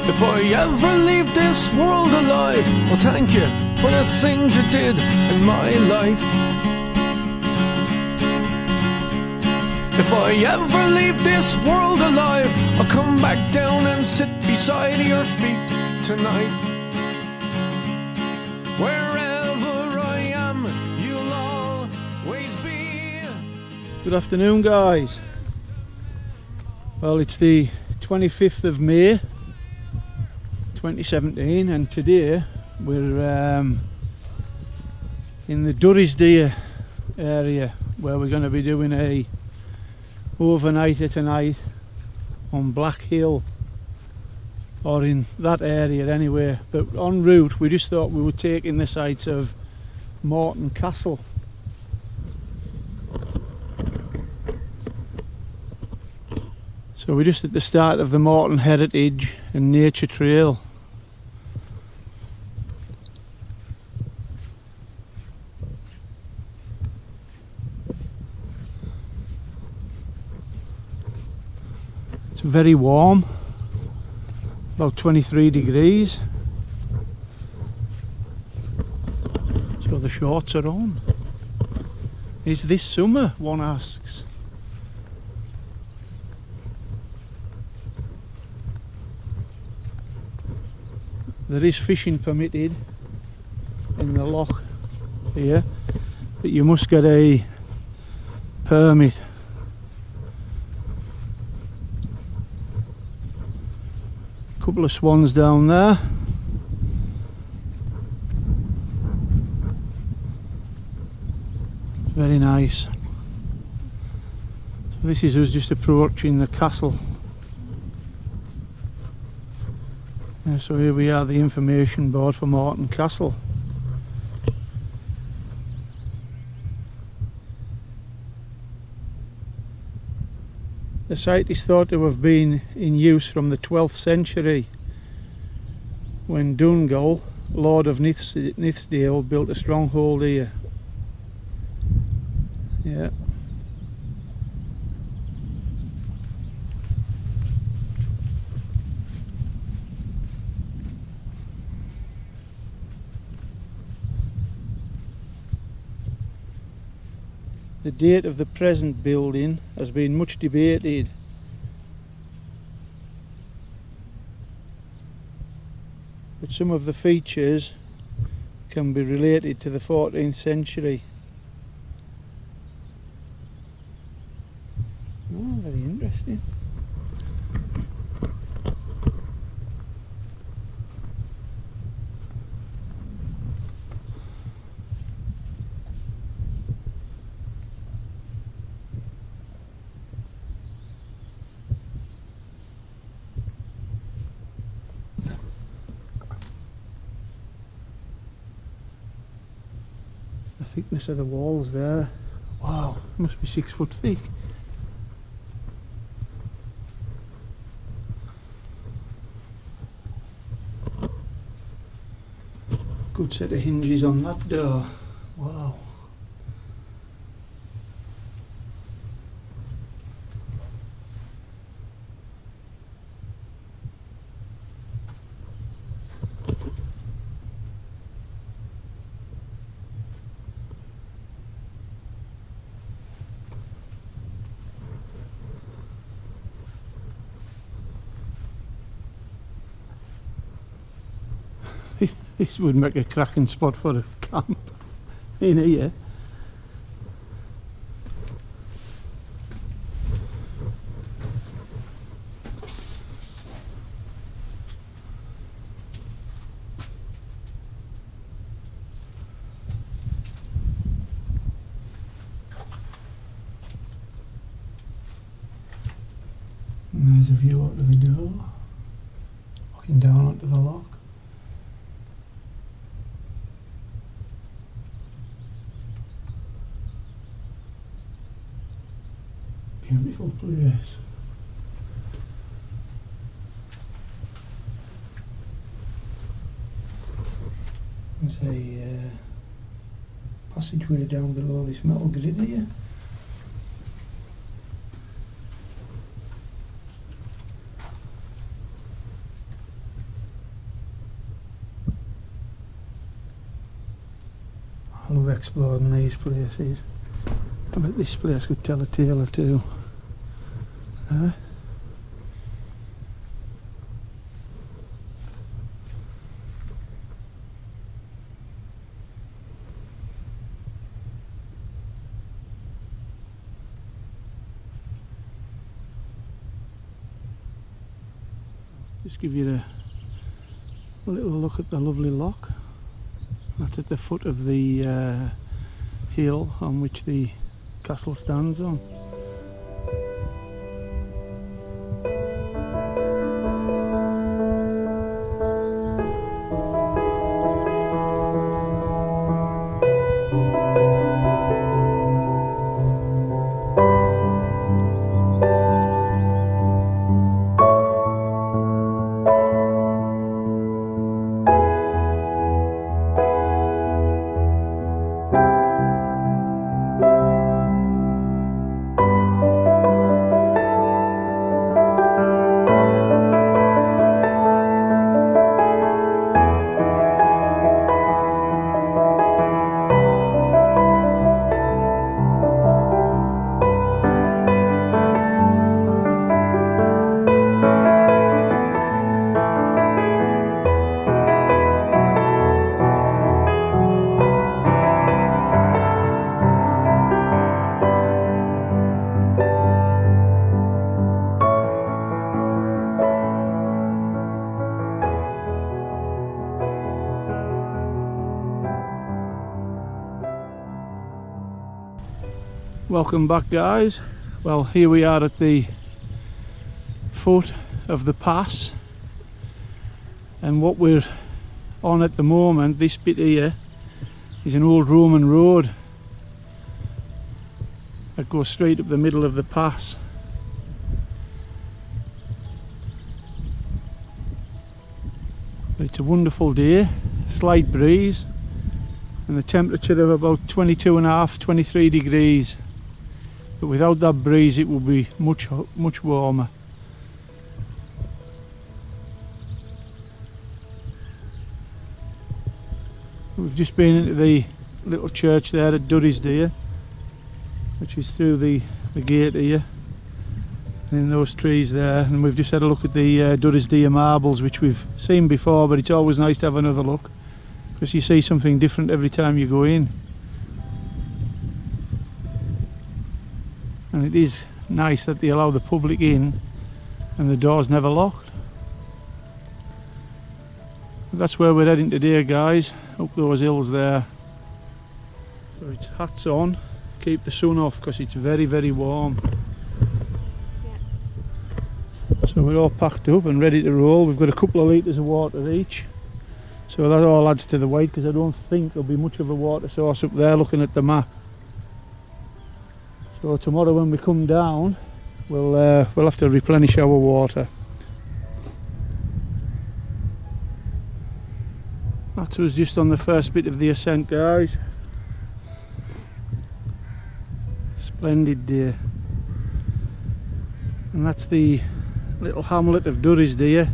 If I ever leave this world alive, well, thank you for the things you did in my life. If I ever leave this world alive, I'll come back down and sit beside your feet tonight. Wherever I am, you'll always be. Good afternoon, guys. Well, it's the 25th of May 2017 and today we're in the Durisdeer area where we're going to be doing a overnighter tonight on Black Hill, or in that area anyway. But en route we just thought we would take in the sights of Morton Castle. So we're just at the start of the Morton Heritage and Nature Trail. It's very warm, about 23 degrees, so the shorts are on. Is this summer, one asks? There is fishing permitted in the loch here, but you must get a permit. Couple of swans down there. Very nice. So this is us just approaching the castle. So here we are, the information board for Morton Castle. The site is thought to have been in use from the 12th century when Dungal, Lord of Nithsdale, built a stronghold here. Yeah. The date of the present building has been much debated. But some of the features can be related to the 14th century. Oh, very interesting. Thickness of the walls there, wow, must be 6 foot thick. Good set of hinges on that door, wow. This would make a cracking spot for a camp in here. And there's a view out of the door, looking down onto the loch. Beautiful place. There's a passageway down below this metal grid here. love exploring these places. I bet this place could tell a tale or two. Huh? Just give you a little look at the lovely loch. That's at the foot of the hill on which the castle stands on. Welcome back, guys. Well, here we are at the foot of the pass, and what we're on at the moment, this bit here, is an old Roman road that goes straight up the middle of the pass. But it's a wonderful day, slight breeze, and the temperature of about 22.5, 23 degrees. But without that breeze it will be much warmer. We've just been into the little church there at Durisdeer, which is through the gate here, and in those trees there, and we've just had a look at the Durisdeer marbles, which we've seen before, but it's always nice to have another look because you see something different every time you go in. And it is nice that they allow the public in and the door's never locked. But that's where we're heading today, guys, up those hills there. So it's hats on, keep the sun off because it's very, very warm. Yeah. So we're all packed up and ready to roll. We've got a couple of litres of water each, so that all adds to the weight, because I don't think there'll be much of a water source up there looking at the map. So tomorrow when we come down, we'll have to replenish our water. That was just on the first bit of the ascent, guys. Splendid day. And that's the little hamlet of Durisdeer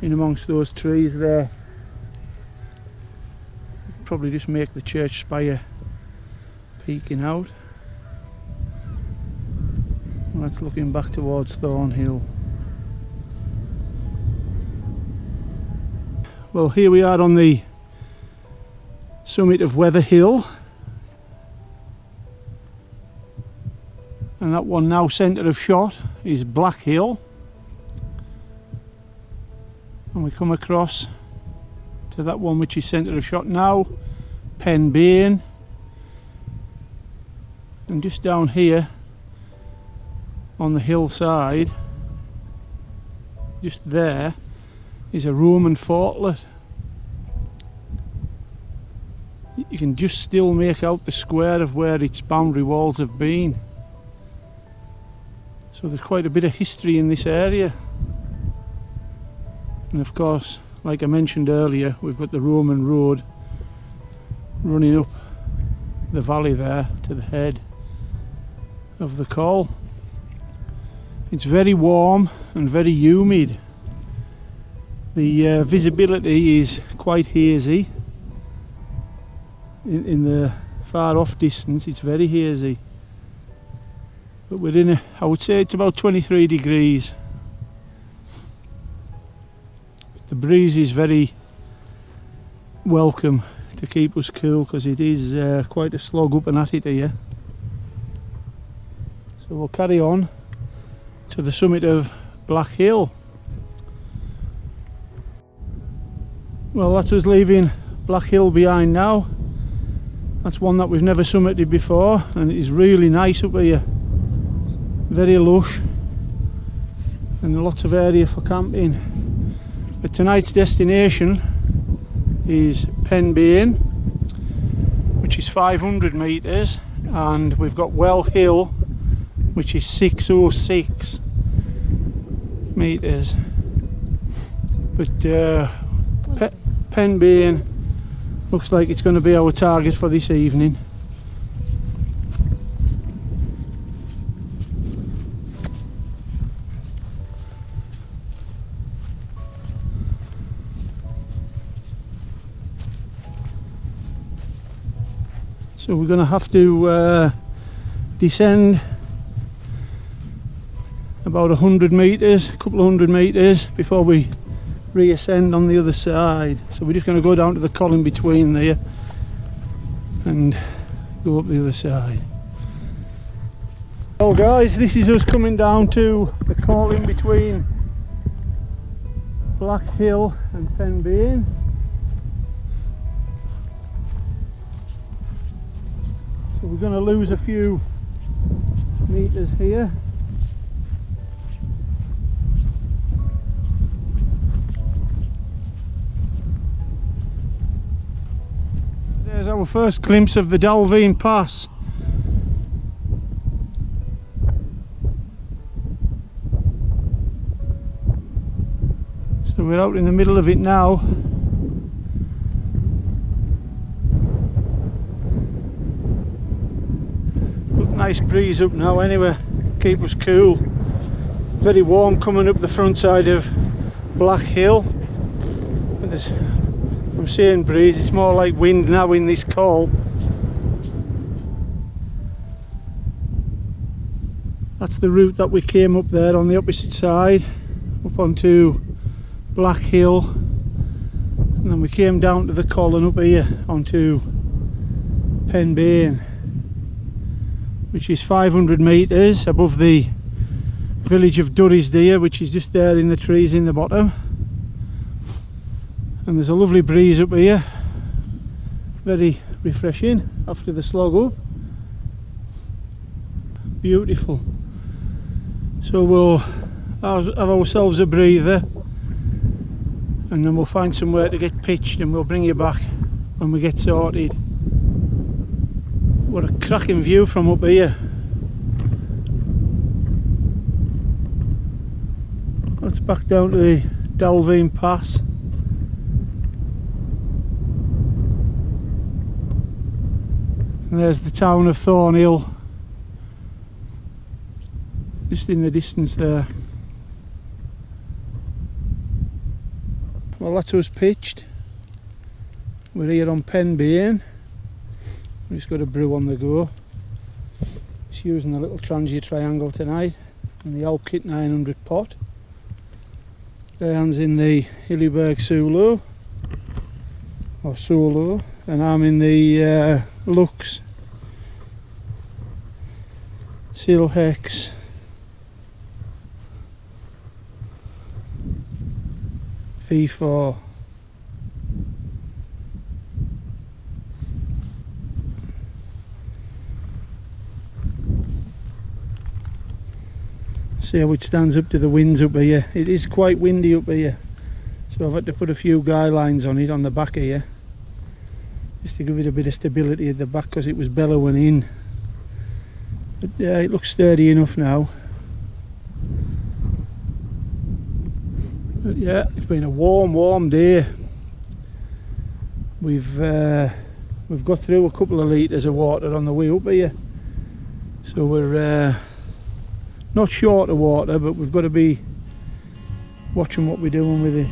in amongst those trees there. Probably just make the church spire peeking out. That's looking back towards Thornhill. Well, here we are on the summit of Lowther Hill, and that one now centre of shot is Black Hill, and we come across to that one which is centre of shot now, Penbane, and just down here on the hillside, just there, is a Roman fortlet. You can just still make out the square of where its boundary walls have been. So there's quite a bit of history in this area. And of course, like I mentioned earlier, we've got the Roman road running up the valley there to the head of the Col. It's very warm and very humid. The visibility is quite hazy, in the far off distance it's very hazy, but we're in a, I would say it's about 23 degrees. The breeze is very welcome to keep us cool, because it is quite a slog up and at it here. So we'll carry on to the summit of Black Hill. Well, that's us leaving Black Hill behind now. That's one that we've never summited before, and it is really nice up here. Very lush and lots of area for camping. But tonight's destination is Penbane, which is 500 metres, and we've got Well Hill, which is 606 metres. But Penbane looks like it's going to be our target for this evening. So we're going to have to descend about 100 metres, a couple of 100 metres before we reascend on the other side. So we're just going to go down to the column between there and go up the other side. Well guys, this is us coming down to the column between Black Hill and Penbane. So we're going to lose a few metres here. There's our first glimpse of the Dalveen Pass. So we're out in the middle of it now. Nice breeze up now anyway, keep us cool. Very warm coming up the front side of Black Hill. But there's, I'm saying breeze, it's more like wind now in this call. That's the route that we came up there on the opposite side, up onto Black Hill, and then we came down to the column up here onto Penbane, which is 500 metres above the village of Durisdeer, which is just there in the trees in the bottom. And there's a lovely breeze up here, very refreshing after the slog up. Beautiful. So we'll have ourselves a breather, and then we'll find somewhere to get pitched, and we'll bring you back when we get sorted. What a cracking view from up here. Let's back down to the Dalveen Pass. And there's the town of Thornhill, just in the distance there. Well, that's us pitched. We're here on Penbane. We've just got a brew on the go. Just using the little Trangia triangle tonight and the Alpkit 900 pot. Diane's in the Hillyberg Solo, or Solo, and I'm in the Lux Silhex V4. See how it stands up to the winds up here. It is quite windy up here, so I've had to put a few guy lines on it on the back here, just to give it a bit of stability at the back, because it was bellowing in. But it looks sturdy enough now. But yeah, it's been a warm day. We've got through a couple of litres of water on the way up here, so we're not short of water, but we've got to be watching what we're doing with it.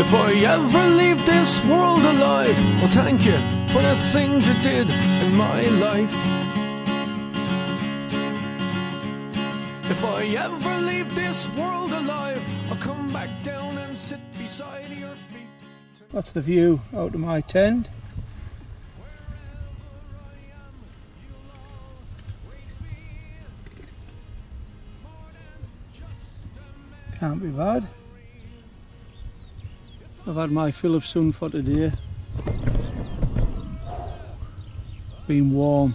If I ever leave this world alive, well, thank you for the things you did in my life. If I ever leave this world alive, I'll come back down and sit beside your feet. That's the view out of my tent. Can't be bad. I've had my fill of sun for today. Been warm.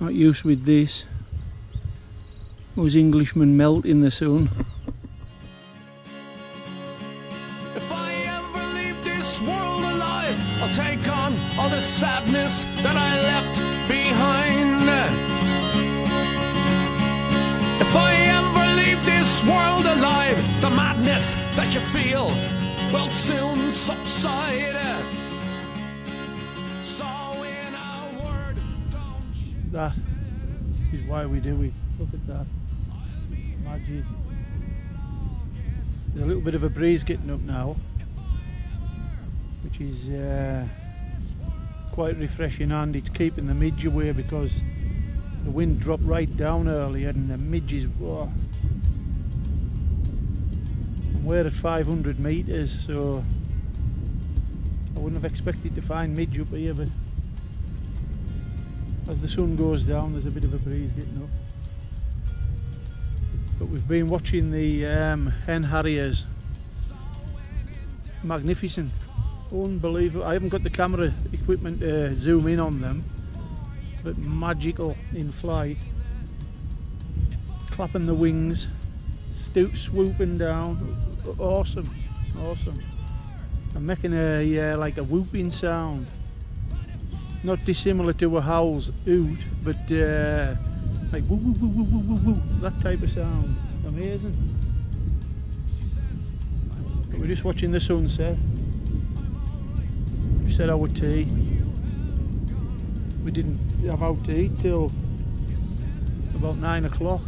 Not used with this. Those Englishmen melt in the sun. If I ever leave this world alive, I'll take on all the sadness that I left behind. If I ever leave this world alive, the madness that you feel will soon subside. So in a word, don't. That is why we do it. Look at that. Magic. There's a little bit of a breeze getting up now, which is quite refreshing, and it's keeping the midge away because the wind dropped right down earlier and the midges, whoa. And we're at 500 metres, so I wouldn't have expected to find midge up here, but as the sun goes down there's a bit of a breeze getting up. But we've been watching the hen harriers. Magnificent, unbelievable. I haven't got the camera equipment to zoom in on them, but magical in flight. Clapping the wings, swooping down. Awesome, awesome. And making a like a whooping sound. Not dissimilar to a howl's hoot, but like woo woo woo woo woo woo woo, that type of sound. Amazing. But we're just watching the sunset. We said our tea. We didn't have our tea till about 9 o'clock.